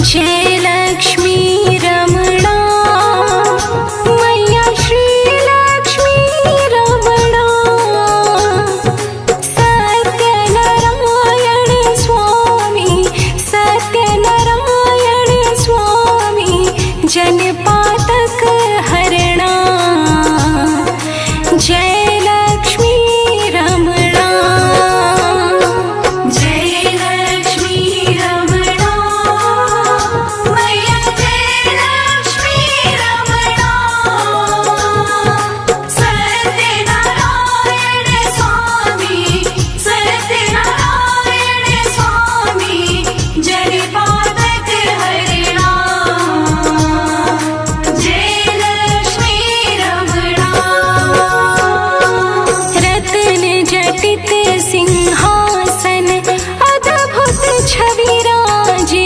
जय लक्ष्मी रमणा मैया श्री लक्ष्मी रमणा सत्यनारायण स्वामी जनपातक हरणा जय लक्ष्मी रमणा जय लक्ष्मी रमणा मैया जय लक्ष्मी रमणा सत्यनारायण स्वामी जनपातक हरणा जय लक्ष्मी रमणा रत्न जटित सिंहासन अद्भुत छवि राजे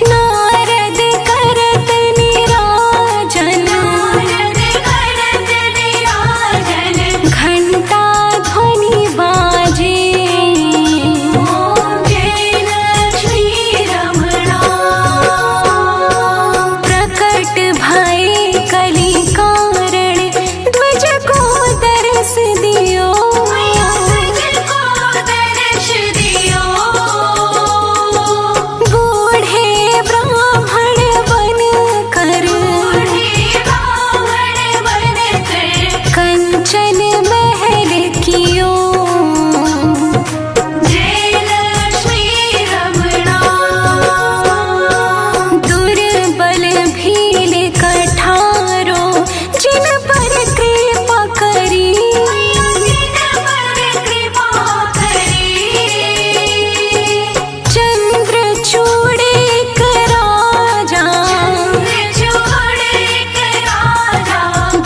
नारद करत निराजन घंटा ध्वनि बाजे जय लक्ष्मी रमणा प्रकट भय कली कारण ध्वज को दर्श दियो बूढ़े ब्राह्मण बन कर कंचन महल कियो जय लक्ष्मी रमणा दुर्बल भील कठारो जिन पर कृपा करी चंद्रचूड़ एक राजा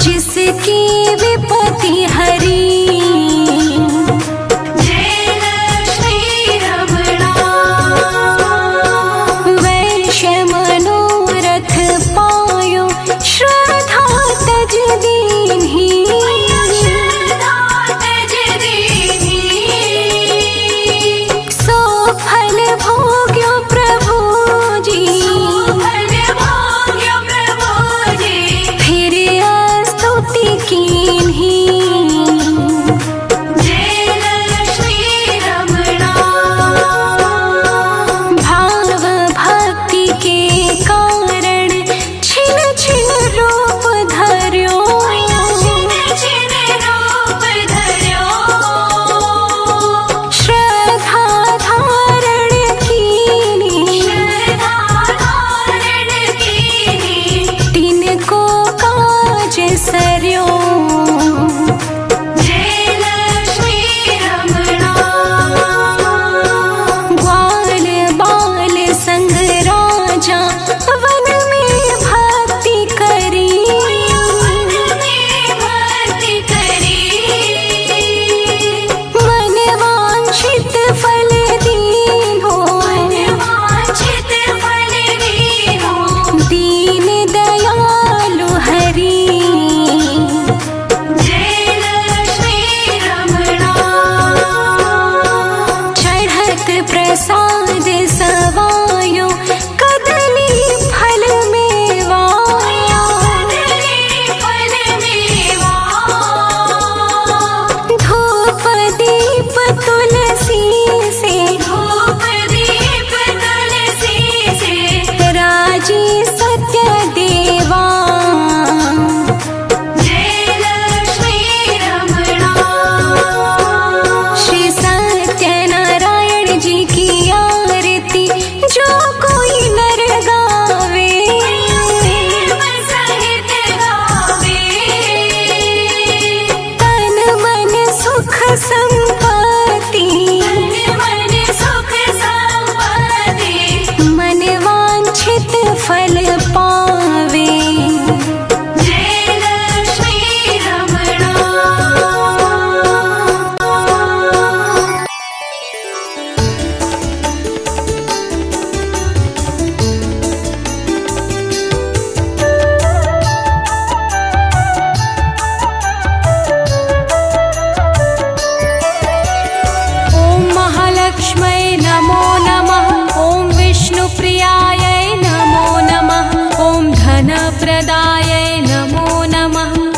जिसकी विपत्ति हरी जय लक्ष्मी रमणा वैश्य मनोरथ पायो श्रद्धा तज दीन्ही सो फल भोग्यो प्रभु जी फिर स्तुति की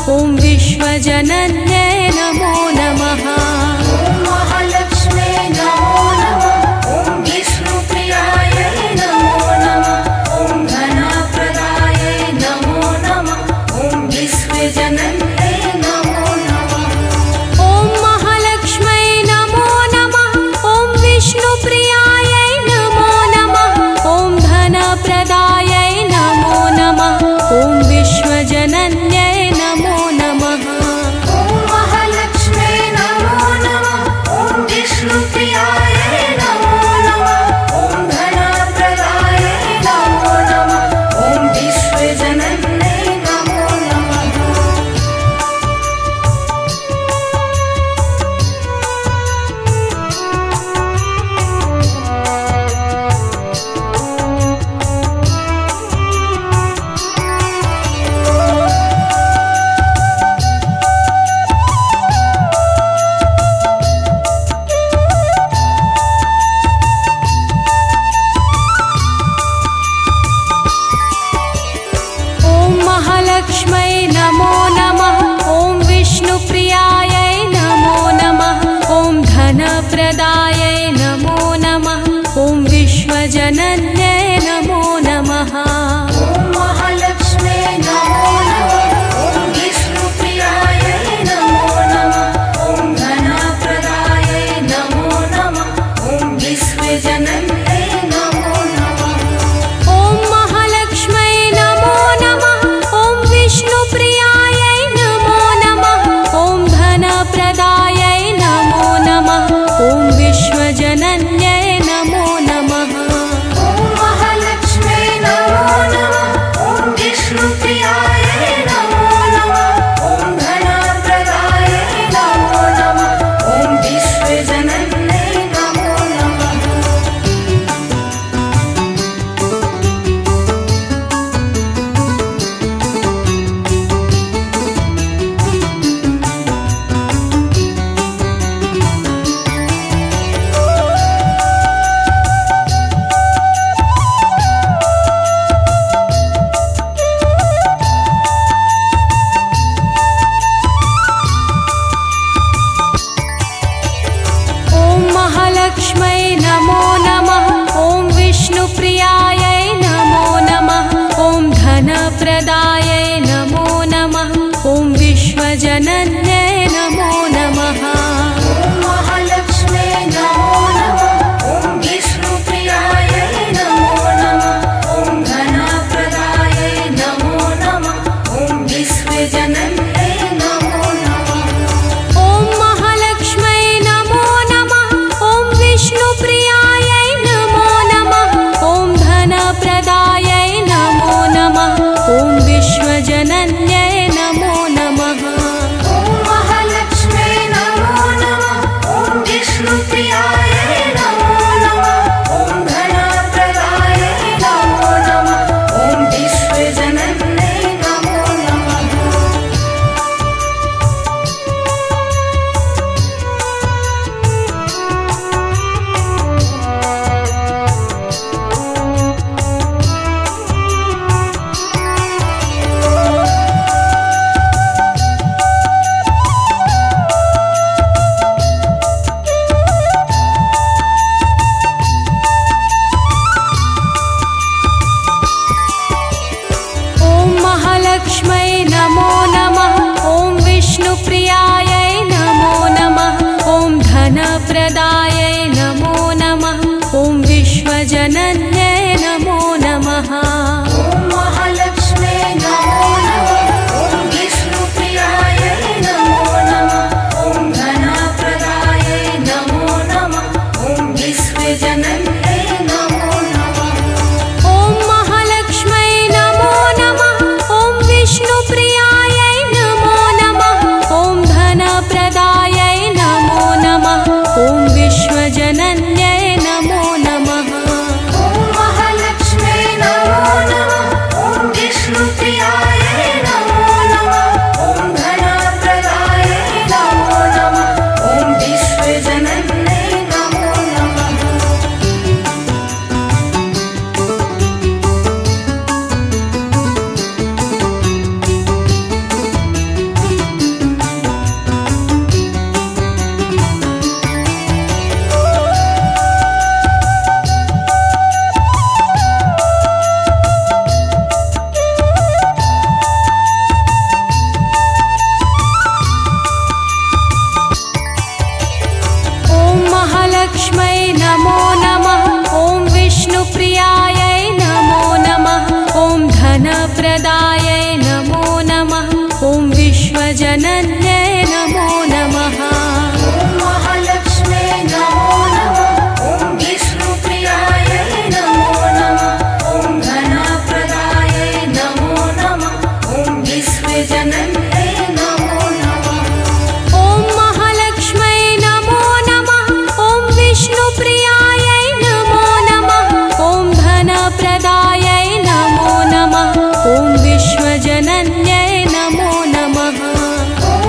ॐ विश्वजनन्यै नमो नमः। ॐ महालक्ष्म्यै नमो नमः। ॐ विष्णुप्रियायै नमो नमः। ॐ धनप्रदायै नमो नमः। ॐ विश्वजनन्यै नमो नमः। ॐ महालक्ष्म्यै नमो नमः। ॐ विष्णुप्रियायै नमो नमः। ॐ धनप्रदायै नमो नमः। ॐ विश्वजनन्यै नमो नमः। ॐ महालक्ष्म्यै नमो नमः। ॐ विष्णुप्रियायै नमो नमः। ॐ धनप्रदायै नमो नमः। ॐ विश्वजनन्यै नमो नमः। ॐ महालक्ष्म्यै नमो नमः। ॐ विष्णुप्रियायै नमो नमः। ॐ धनप्रदायै नमो नमः। ॐ विश्वजनन्यै नमो नमः। ॐ महालक्ष्म्यै नमो नमः। ॐ विष्णुप्रियायै नमो नमः। ॐ धनप्रदायै नमो नमः। ॐ विश्वजनन्यै नमो नमः। ॐ महालक्ष्म्यै नमो नमः। ॐ विष्णुप्रियायै नमो नमः। ॐ धनप्रदायै नमो नमः। ॐ विश्वजनन्यै नमो नमः। ॐ महालक्ष्म्यै नमो नमः। ॐ विष्णुप्रियायै नमो नमः। ॐ धनप्रदायै नमो नमः। ॐ विश्वजनन्यै नमो नमः। ॐ महालक्ष्म्यै नमो नमः। ॐ विष्णुप्रियायै नमो नमः। ॐ धनप्रदायै नमो नमः। ॐ विश्वजनन्यै नमो नमः। ॐ महालक्ष्म्यै नमो नमः। ॐ विष्णुप्रियायै नमो नमः। ॐ धनप्रदायै नमो नमः। ॐ विश्वजनन्यै नमो नमः। ॐ महालक्ष्म्यै नमो नमः। ॐ विष्णुप्रियायै नमो नमः। ॐ धनप्रदायै नमो नमः। ॐ विश्वजनन्यै नमो नमः। ॐ विश्वजनन्यै नमो नमः। ॐ महालक्ष्म्यै नमो नमः। ॐ विष्णुप्रियायै नमो नमः। ॐ धनप्रदायै नमो नमः। ॐ विश्वजनन्यै नमो नमः। ॐ महालक्ष्म्यै नमो नमः। ॐ विष्णुप्रियायै नमो नमः। ॐ धनप्रदायै नमो नमः। ॐ विश्वजनन्यै नमो नमः। ॐ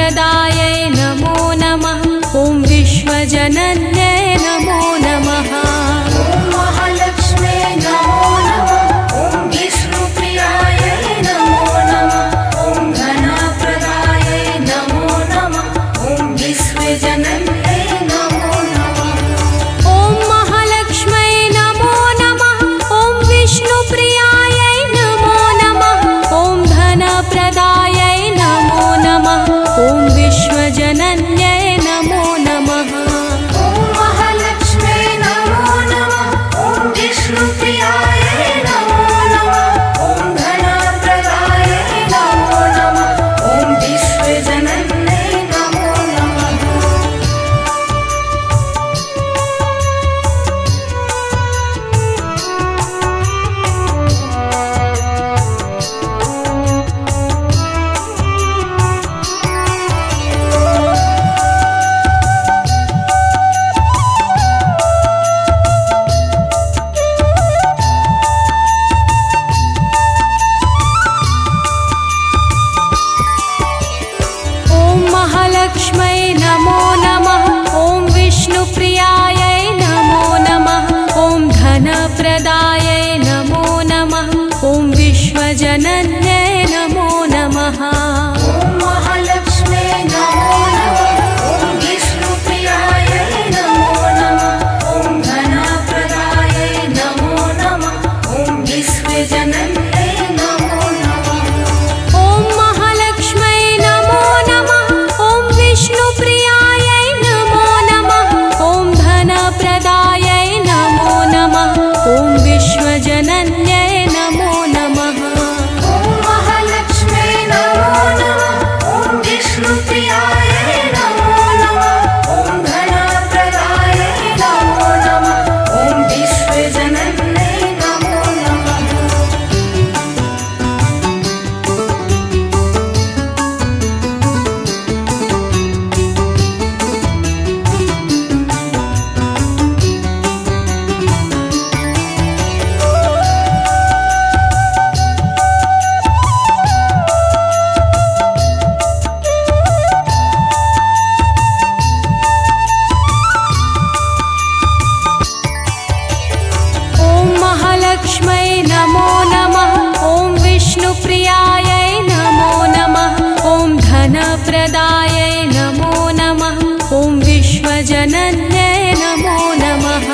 धनप्रदायै नमो नमः। ॐ विश्वजनन्यै नमो नमः। ॐ महालक्ष्म्यै नमो नमः। ॐ विष्णुप्रियायै नमो नमः। ॐ धनप्रदायै नमो नमः। ॐ विश्वजनन्यै नमो नमः। ॐ महालक्ष्म्यै नमो नमः। ॐ विष्णुप्रियायै नमो नमः। ॐ धनप्रदायै नमो नमः। ॐ विश्वजनन्यै नमो नमः। ॐ महालक्ष्म्यै नमो नमः। ॐ विष्णुप्रियायै नमो नमः। ॐ धनप्रदायै नमो नमः। ॐ विश्वजनन्यै नमो नमः। ॐ महालक्ष्म्यै नमो नमः। ॐ विष्णुप्रियायै नमो नमः। ॐ धनप्रदायै नमो नमः। ॐ विश्वजनन्यै नमो नमः। ॐ महालक्ष्म्यै नमो नमः। ॐ विष्णुप्रियायै नमो नमः। ॐ धनप्रदायै नमो नमः। ॐ विश्वजनन्यै नमो नमः। ॐ महालक्ष्म्यै नमो नमः। ॐ विष्णुप्रियायै नमो नमः। ॐ धनप्रदायै नमो नमः। ॐ विश्वजनन्यै नमो नमः। ॐ महालक्ष्म्यै नमो नमः। ॐ विष्णुप्रियायै नमो नमः। ॐ धनप्रदायै नमो नमः। ॐ विश्वजनन्यै नमो नमः। ॐ महालक्ष्म्यै नमो नमः। ॐ विष्णुप्रियायै नमो नमः। ॐ धनप्रदायै नमो नमः। ॐ विश्वजनन्यै नमो नमः।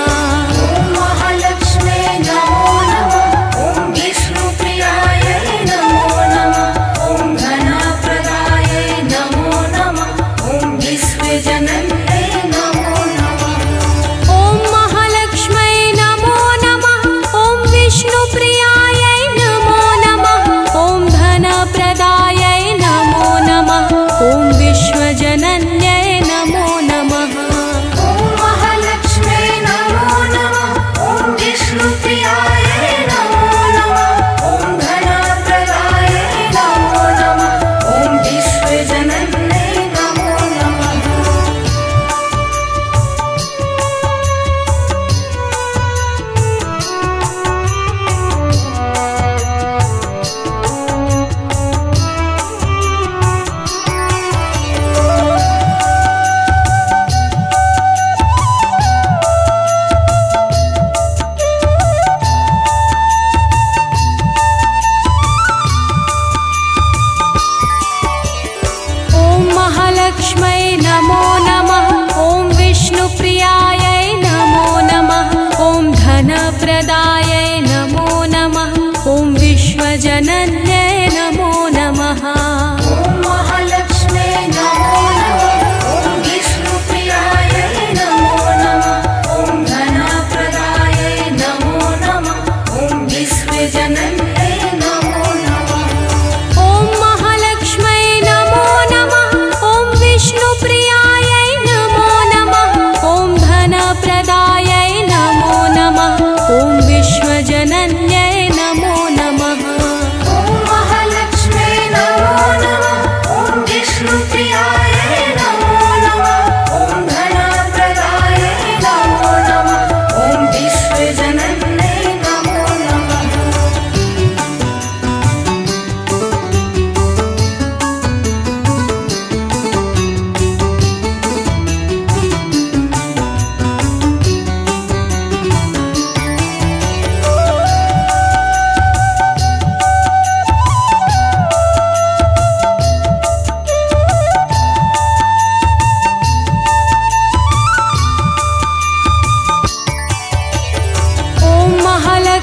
ॐ महालक्ष्म्यै नमो नमः। ॐ विष्णुप्रियायै नमो नमः। ॐ धनप्रदायै नमो नमः। ॐ विश्वजनन्यै नमो नमः। ॐ महालक्ष्म्यै नमो नमः। ॐ विष्णुप्रियायै नमो नमः। ॐ धनप्रदायै नमो नमः। ॐ विश्वजनन्यै नमो नमः। ॐ महालक्ष्म्यै नमो नमः। ॐ विष्णुप्रियायै नमो नमः। ॐ धनप्रदायै नमो नमः। ॐ विश्वजनन्यै नमो नमः। ॐ महालक्ष्म्यै नमो नमः। ॐ विष्णुप्रियायै नमो नमः। ॐ धनप्रदायै नमो नमः। ॐ विश्वजनन्यै नमो नमः। ॐ महालक्ष्म्यै नमो नमः। ॐ विष्णुप्रियायै नमो नमः। ॐ धनप्रदायै नमो नमः। ॐ विश्वजनन्यै नमो नमः। ॐ महालक्ष्म्यै नमो नमः। ॐ विष्णुप्रियायै नमो नमः। ॐ धनप्रदायै नमो नमः। ॐ विश्वजनन्यै नमो नमः। ॐ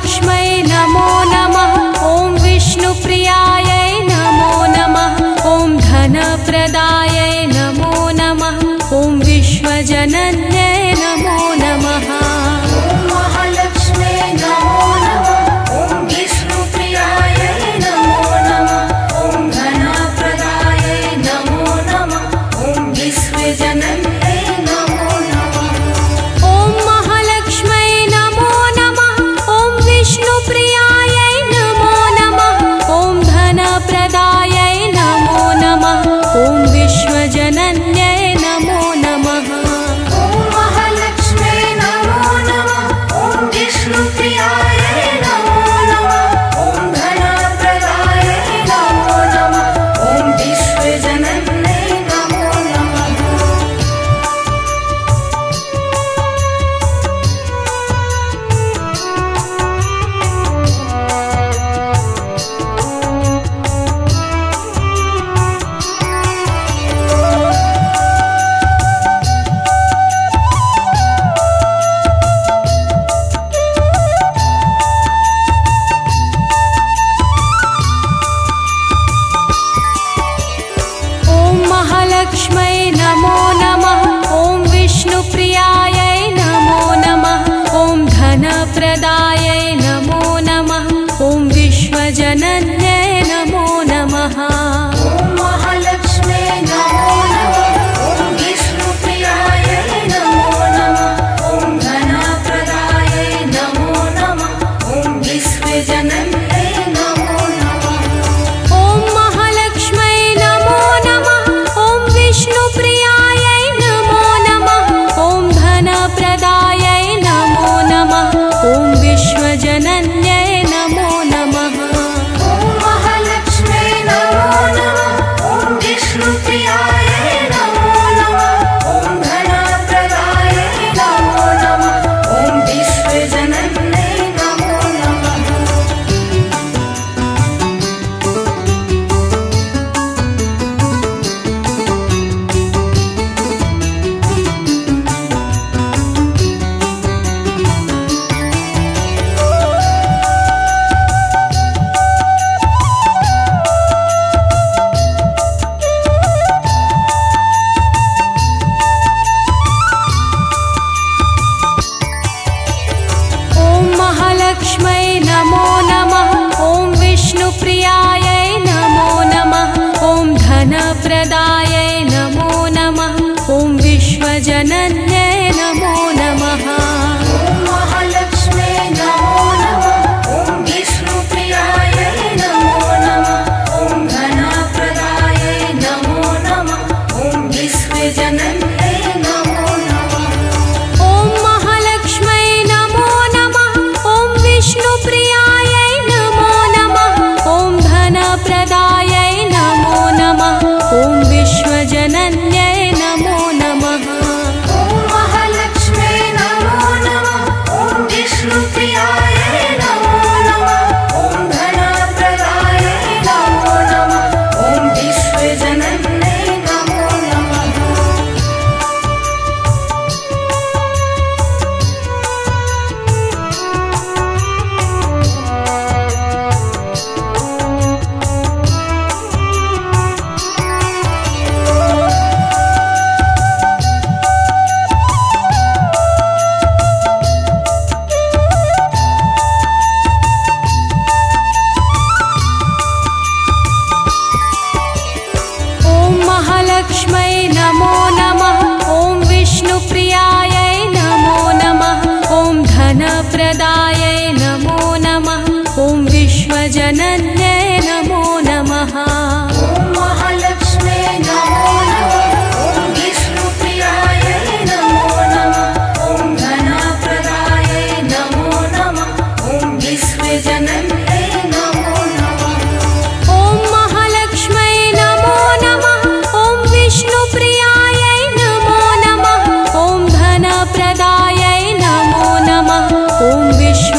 महालक्ष्मै नमो नमः। ॐ विष्णुप्रियायै नमो नमः। ॐ धनप्रदायै नमो नमः। ॐ विश्वजनन्यै नमो नमः। ॐ महालक्ष्मे नमो नमः। ॐ विष्णुप्रियायै नमो नमः। ॐ धनप्रदायै नमो नमः। ॐ विश्वजनन्यै नमो नमः। ॐ महालक्ष्मै नमो नमः। ॐ विष्णुप्रियायै नमो नमः। ॐ धनप्रदायै नमो नमः। ॐ विश्वजनन्यै नमो नमः। ॐ महालक्ष्मे नमो नमः। ॐ विष्णुप्रियायै नमो नमः। ॐ धनप्रदायै नमो नमः। ॐ विश्वजनन्यै नमो नमः। ॐ महालक्ष्मै नमो नमः। ॐ विष्णुप्रियायै नमो नमः। ॐ धनप्रदायै नमो नमः। ॐ विश्वजनन्यै नमो नमः। ॐ महालक्ष्मे नमो नमः। ॐ विष्णुप्रियायै नमो नमः। ॐ धनप्रदायै नमो नमः। ॐ विश्वजनन्यै नमो नमः। ॐ महालक्ष्मै नमो नमः। ॐ विष्णुप्रियायै नमो नमः। ॐ धनप्रदायै नमो नमः। ॐ विश्वजनन्यै नमो नमः। ॐ महालक्ष्मे नमो नमः। ॐ विष्णुप्रियायै नमो नमः। ॐ धनप्रदायै नमो नमः। ॐ विश्वजनन्यै नमो नमः। ॐ महालक्ष्मै नमो नमः। ॐ विष्णुप्रियायै नमो नमः। ॐ धनप्रदायै नमो नमः। ॐ विश्वजनन्यै नमो नमः। ॐ महालक्ष्मे नमो नमः। ॐ विष्णुप्रियायै नमो नमः। ॐ धनप्रदायै नमो नमः। ॐ विश्वजनन्यै नमो नमः। ॐ महालक्ष्मै नमो नमः। ॐ विष्णुप्रियायै नमो नमः। ॐ धनप्रदायै नमो नमः। ॐ विश्वजनन्यै नमो नमः। ॐ महालक्ष्मे नमो नमः। ॐ विष्णुप्रियायै नमो नमः। ॐ धनप्रदायै नमो नमः। ॐ विश्वजनन्यै नमो नमः। ॐ महालक्ष्मै नमो नमः। ॐ विष्णुप्रियायै नमो नमः। ॐ धनप्रदायै नमो नमः। ॐ विश्वजनन्यै नमो नमः। ॐ महालक्ष्मे नमो नमः। ॐ विष्णुप्रियायै नमो नमः। ॐ धनप्रदायै नमो नमः। ॐ विश्वजनन्यै नमो नमः। ॐ महालक्ष्मै नमो नमः। ॐ विष्णुप्रियायै नमो नमः। ॐ धनप्रदायै नमो नमः। ॐ विश्व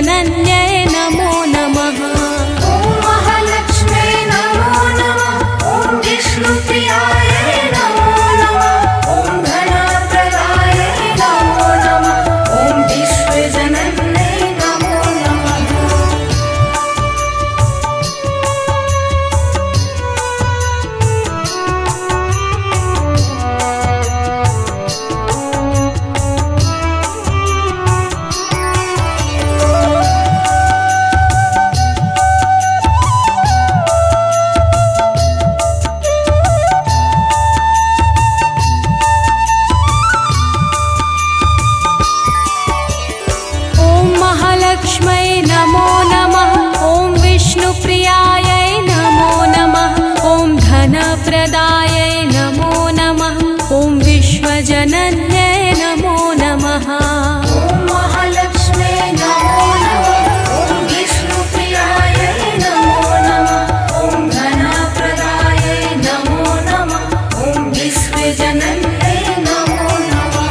विश्वजनन्यै नमो नमः। ॐ महालक्ष्म्यै नमो नमः। ॐ विष्णुप्रियायै नमो नमः। ॐ धनप्रदायै नमो नमः। ॐ विश्वजनन्यै नमो नमः। महालक्ष्म्यै नमो नमः। ॐ विष्णुप्रियायै नमो नमः। ॐ धनप्रदायै नमो नमः। ॐ विश्वजनन्यै नमो नमः। ॐ महालक्ष्म्यै नमो नमः। ॐ विष्णुप्रियायै नमो नमः। ॐ धनप्रदायै नमो नमः। ॐ विश्वजनन्यै नमो नमः।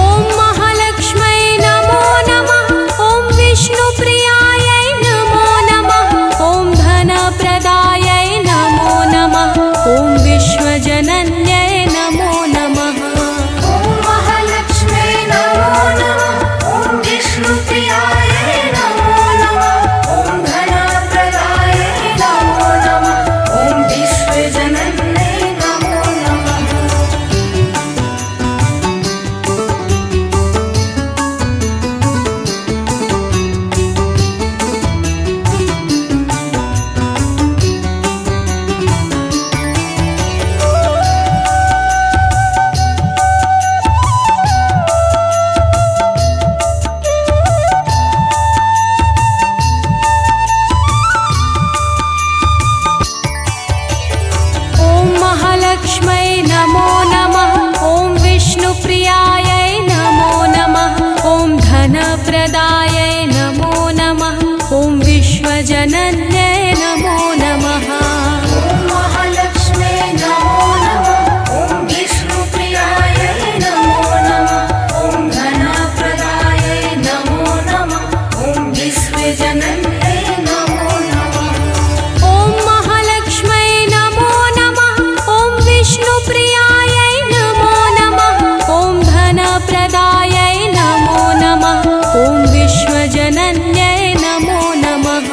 ॐ महालक्ष्म्यै नमो नमः। ॐ विष्णुप्रियायै नमो नमः। ॐ धनप्रदायै नमो नमः। ॐ विश्वजनन्यै धनप्रदायै नमो नमः। ॐ विश्वजनन्यै नमो नमः। ॐ महालक्ष्म्यै नमो नमः। ॐ विष्णुप्रियायै नमो नमः। ॐ धनप्रदायै नमो नमः। ॐ विश्वजनन्यै नमो नमः। ॐ महालक्ष्म्यै नमो नमः। ॐ विष्णुप्रियायै नमो नमः। ॐ धनप्रदायै नमो नमः। ॐ विश्वजनन्यै नमो नमः।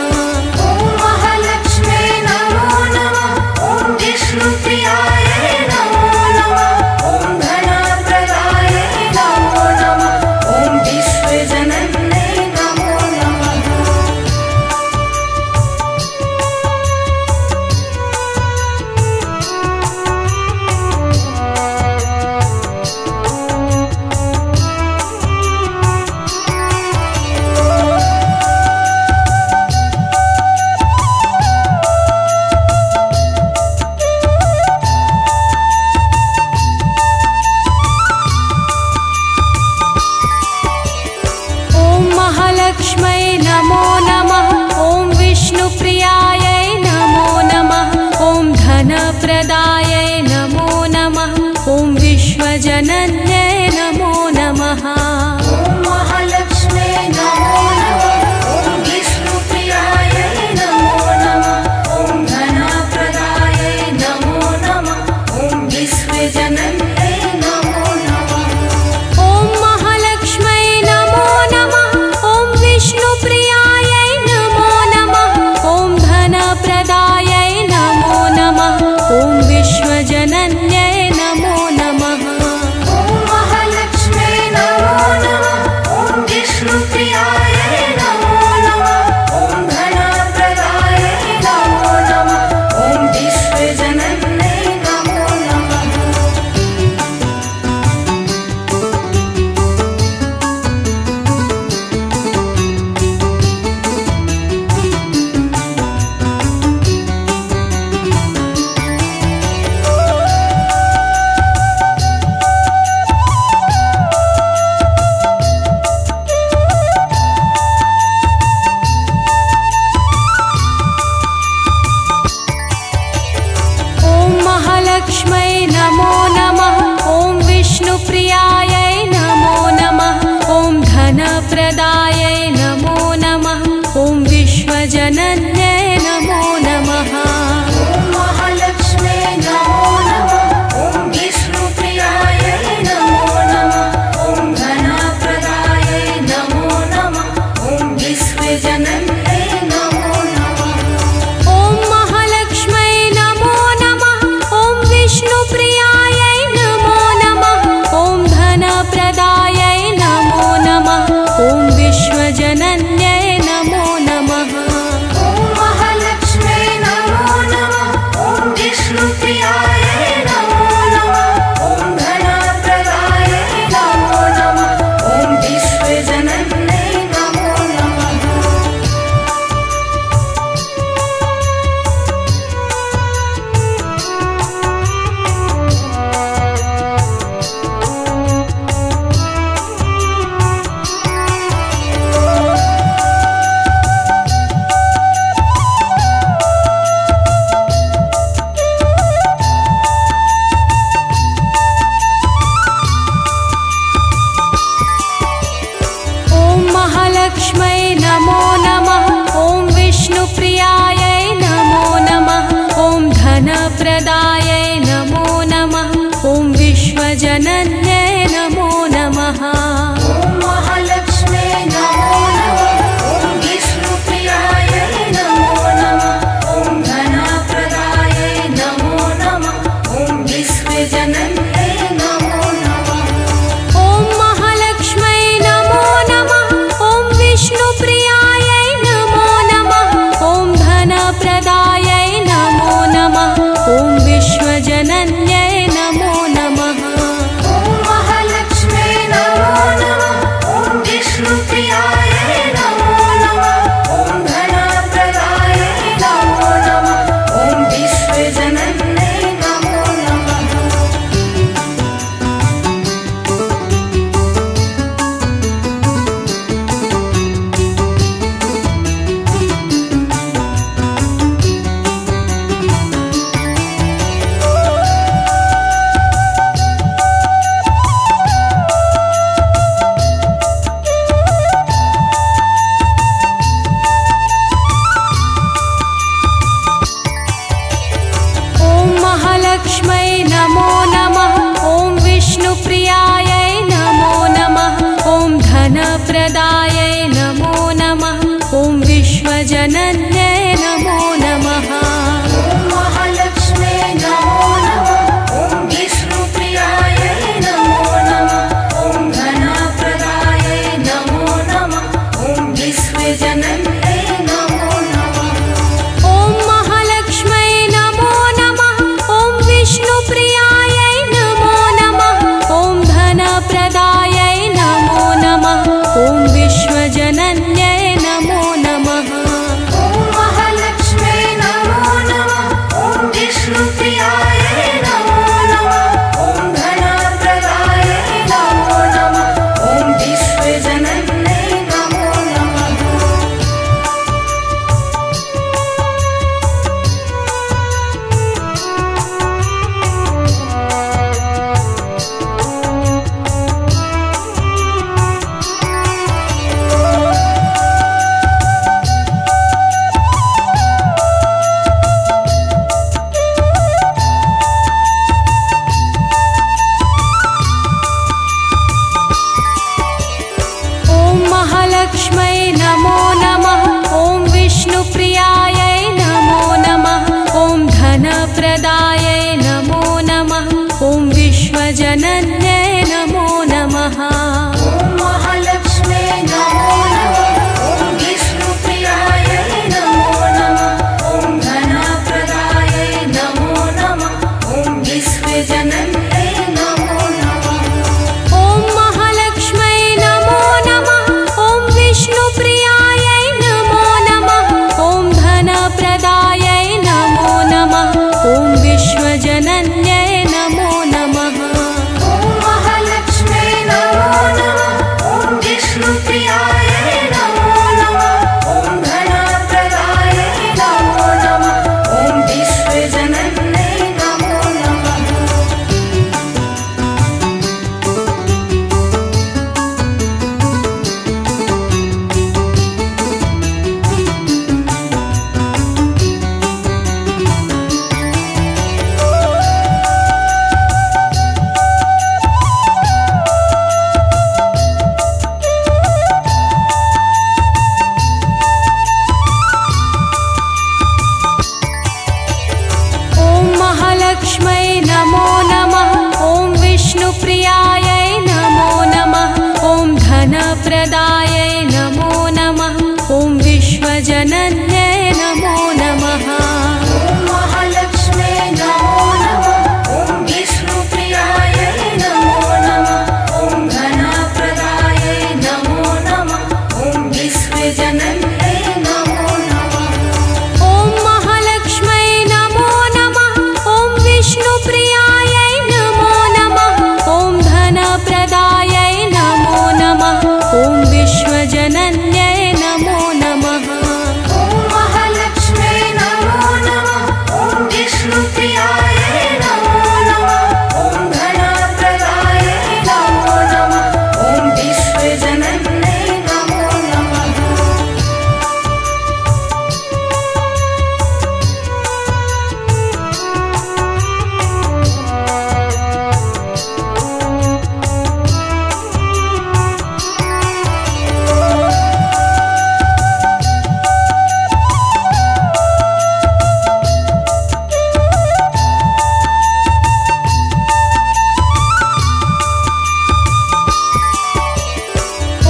ॐ महालक्ष्म्यै नमो नमः। ॐ विष्णुप्रियायै नमो नमः। ॐ धनप्रदायै नमो नमः। ॐ विश्वजनन्यै नमो नमः। ॐ महालक्ष्म्यै नमो नमः। ॐ विष्णुप्रियायै नमो नमः। ॐ धनप्रदायै नमो नमः। ॐ विश्वजनन्यै नमो नमः। ॐ महालक्ष्म्यै नमो नमः। ॐ विष्णुप्रियायै नमो नमः। ॐ धनप्रदायै नमो नमः। ॐ विश्वजनन्यै नमो नमः। ॐ महालक्ष्म्यै नमो नमः। ॐ विष्णुप्रियायै नमो नमः। ॐ धनप्रदायै नमो नमः। ॐ विश्वजनन्यै नमो नमः। ॐ महालक्ष्म्यै नमो नमः। ॐ विष्णुप्रियायै नमो नमः। ॐ धनप्रदायै नमो नमः। ॐ विश्वजनन्यै नमो नमः। ॐ महालक्ष्म्यै नमो नमः। ॐ विष्णुप्रियायै नमो नमः। ॐ धनप्रदायै नमो नमः। ॐ विश्वजनन्यै नमो नमः। ॐ महालक्ष्म्यै नमो नमः। ॐ विष्णुप्रियायै नमो नमः। ॐ धनप्रदायै नमो नमः। ॐ विश्वजनन्यै नमो नमः। ॐ महालक्ष्म्यै नमो नमः। ॐ विष्णुप्रियायै नमो नमः। ॐ धनप्रदायै नमो नमः। ॐ विश्वजनन्यै नमो नमः। ॐ महालक्ष्म्यै नमो नमः। ॐ विष्णुप्रियायै नमो नमः। ॐ धनप्रदायै नमो नमः। ॐ विश्वजनन्यै नमो नमः। ॐ महालक्ष्म्यै नमो नमः। ॐ विष्णुप्रियायै नमो नमः। ॐ धनप्रदायै नमो नमः। ॐ विश्वजनन्यै नमो नमः। ॐ महालक्ष्म्यै नमो नमः। ॐ विष्णुप्रियायै नमो नमः। ॐ धनप्रदायै नमो नमः। ॐ विश्वजनन्यै नमो नमः। ॐ महालक्ष्म्यै नमो नमः। ॐ विष्णुप्रियायै नमो नमः। ॐ धनप्रदायै नमो नमः। ॐ विश्वजनन्यै नमो नमः। ॐ धनप्रदायै नमो नमः। ॐ विश्वजनन्यै नमो नमः। ॐ महालक्ष्म्यै नमो नमः। ॐ विष्णुप्रियायै नमो नमः। ॐ धनप्रदायै नमो नमः। ॐ विश्वजनन्यै नमो नमः। ॐ महालक्ष्म्यै नमो नमः। ॐ विष्णुप्रियायै नमो नमः। ॐ धनप्रदायै नमो नमः। ॐ विश्वजनन्यै नमो नमः। ॐ महालक्ष्म्यै नमो नमः। ॐ विष्णुप्रियायै नमो नमः। ॐ धनप्रदायै नमो नमः। ॐ विश्वजनन्यै नमो नमः। ॐ महालक्ष्म्यै नमो नमः। ॐ विष्णुप्रियायै नमो नमः। ॐ धनप्रदायै नमो नमः। ॐ विश्वजनन्यै नमो नमः। ॐ महालक्ष्म्यै नमो नमः। ॐ विष्णुप्रियायै नमो नमः। ॐ धनप्रदायै नमो नमः। ॐ विश्वजनन्यै नमो नमः। ॐ महालक्ष्म्यै नमो नमः। ॐ विष्णुप्रियायै नमो नमः। ॐ धनप्रदायै नमो नमः। ॐ विश्वजनन्यै नमो नमः। ॐ महालक्ष्म्यै नमो नमः। ॐ विष्णुप्रियायै नमो नमः। ॐ धनप्रदायै नमो नमः। ॐ विश्वजनन्यै नमो नमः। ॐ महालक्ष्म्यै नमो नमः। ॐ विष्णुप्रियायै नमो नमः। ॐ धनप्रदायै नमो नमः। ॐ विश्वजनन्यै नमो नमः। ॐ महालक्ष्म्यै नमो नमः। ॐ विष्णुप्रियायै नमो नमः। ॐ धनप्रदायै नमो नमः। ॐ विश्वजनन्यै नमो नमः। ॐ महालक्ष्म्यै नमो नमः। ॐ विष्णुप्रियायै नमो नमः। ॐ धनप्रदायै नमो नमः। ॐ विश्वजनन्यै नमो नमः। ॐ महालक्ष्म्यै नमो नमः। ॐ विष्णुप्रियायै नमो नमः। ॐ धनप्रदायै नमो नमः। ॐ विश्वजनन्यै नमो नमः।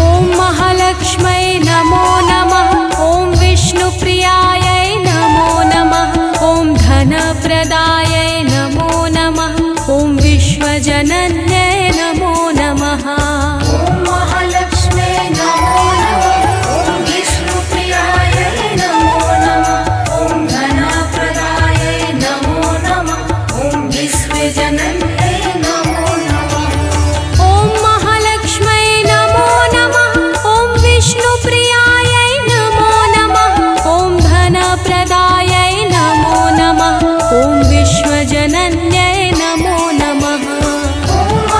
ॐ महालक्ष्म्यै नमो नमः। ॐ विष्णुप्रियायै नमो नमः। ॐ धनप्रदायै नमो नमः। ॐ विश्वजनन्यै नमो नमः। ॐ महालक्ष्म्यै नमो नमः। ॐ विष्णुप्रियायै नमो नमः। ॐ धनप्रदायै नमो नमः। ॐ विश्वजनन्यै नमो नमः। ॐ महालक्ष्म्यै नमो नमः। ॐ विष्णुप्रियायै नमो नमः। ॐ धनप्रदायै नमो नमः। ॐ विश्वजनन्यै नमो नमः। ॐ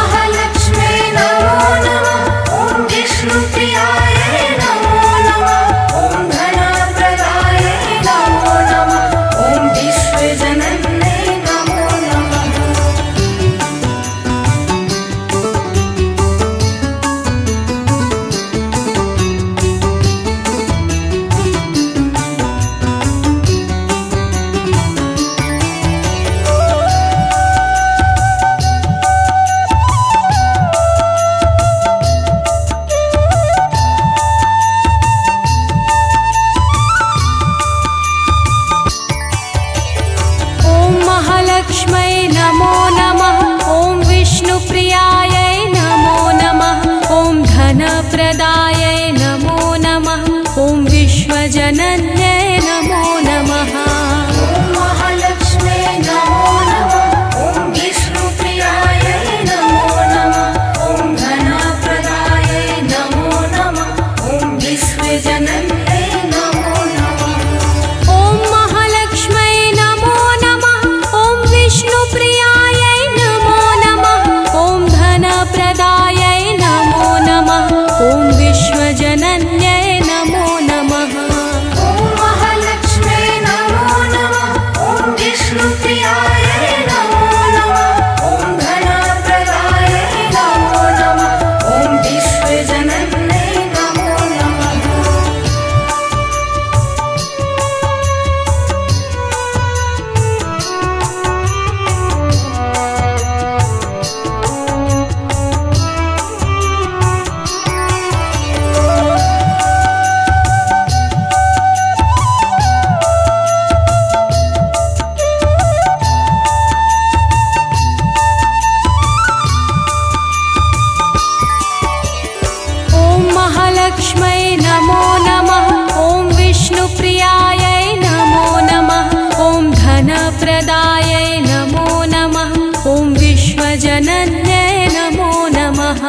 धनप्रदायै नमो नमः। ॐ विश्वजनन्यै नमो नमः। ॐ महालक्ष्म्यै नमो नमः। ॐ विष्णुप्रियायै नमो नमः। ॐ धनप्रदायै नमो नमः। ॐ विश्वजनन्यै नमो नमः। ॐ महालक्ष्म्यै नमो नमः। ॐ विष्णुप्रियायै नमो नमः। ॐ धनप्रदायै नमो नमः। ॐ विश्वजनन्यै नमो नमः। ॐ महालक्ष्म्यै नमो नमः। ॐ विष्णुप्रियायै नमो नमः। ॐ धनप्रदायै नमो नमः। ॐ विश्वजनन्यै नमो नमः। ॐ महालक्ष्म्यै नमो नमः। ॐ विष्णुप्रियायै नमो नमः। ॐ धनप्रदायै नमो नमः। ॐ विश्वजनन्यै नमो नमः।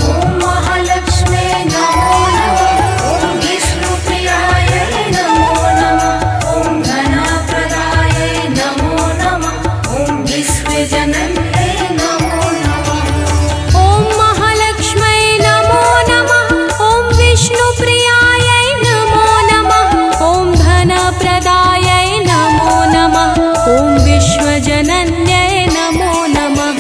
ॐ महालक्ष्म्यै नमो नमः। ॐ विष्णुप्रियायै नमो नमः। ॐ धनप्रदायै नमो नमः। ॐ विश्वजनन्यै नमो नमः। ॐ महालक्ष्म्यै नमो नमः। ॐ विष्णुप्रियायै नमो नमः। ॐ धनप्रदायै नमो नमः। ॐ विश्वजनन्यै नमो नमः।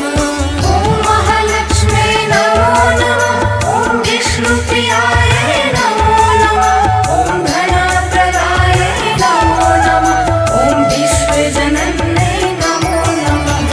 ॐ महालक्ष्म्यै नमो नमः। ॐ विष्णुप्रियायै नमो नमः। ॐ धनप्रदायै नमो नमः। ॐ विश्वजनन्यै नमो नमः।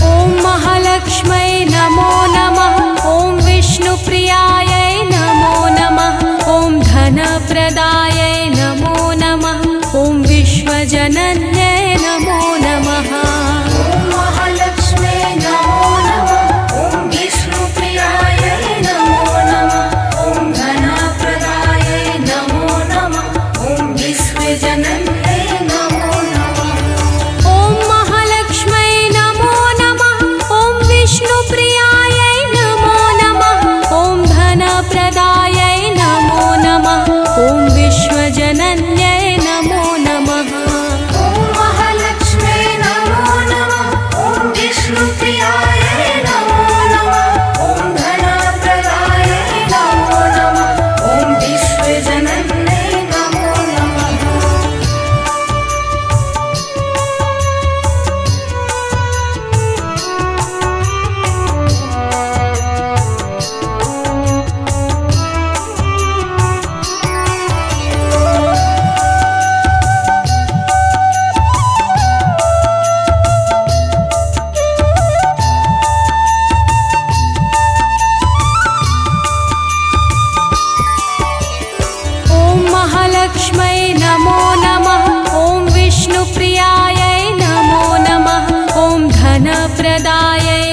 ॐ महालक्ष्म्यै नमो नमः। ॐ विष्णुप्रियायै नमो नमः। ॐ धनप्रदायै नमो नमः। ॐ विश्वजनन्यै नमो नमः। ॐ महालक्ष्म्यै नमो नमः। ॐ विष्णुप्रियायै नमो नमः। ॐ धनप्रदायै नमो नमः। ॐ विश्वजनन्यै नमो नमः। ॐ महालक्ष्म्यै नमो नमः। ॐ विष्णुप्रियायै नमो नमः। ॐ धनप्रदायै नमो नमः। ॐ विश्वजनन्यै नमो नमः। ॐ महालक्ष्म्यै नमो नमः। ॐ विष्णुप्रियायै नमो नमः। ॐ धनप्रदायै नमो नमः। ॐ विश्वजनन्यै नमो नमः। ॐ महालक्ष्म्यै नमो नमः। ॐ विष्णुप्रियायै नमो नमः। ॐ धनप्रदायै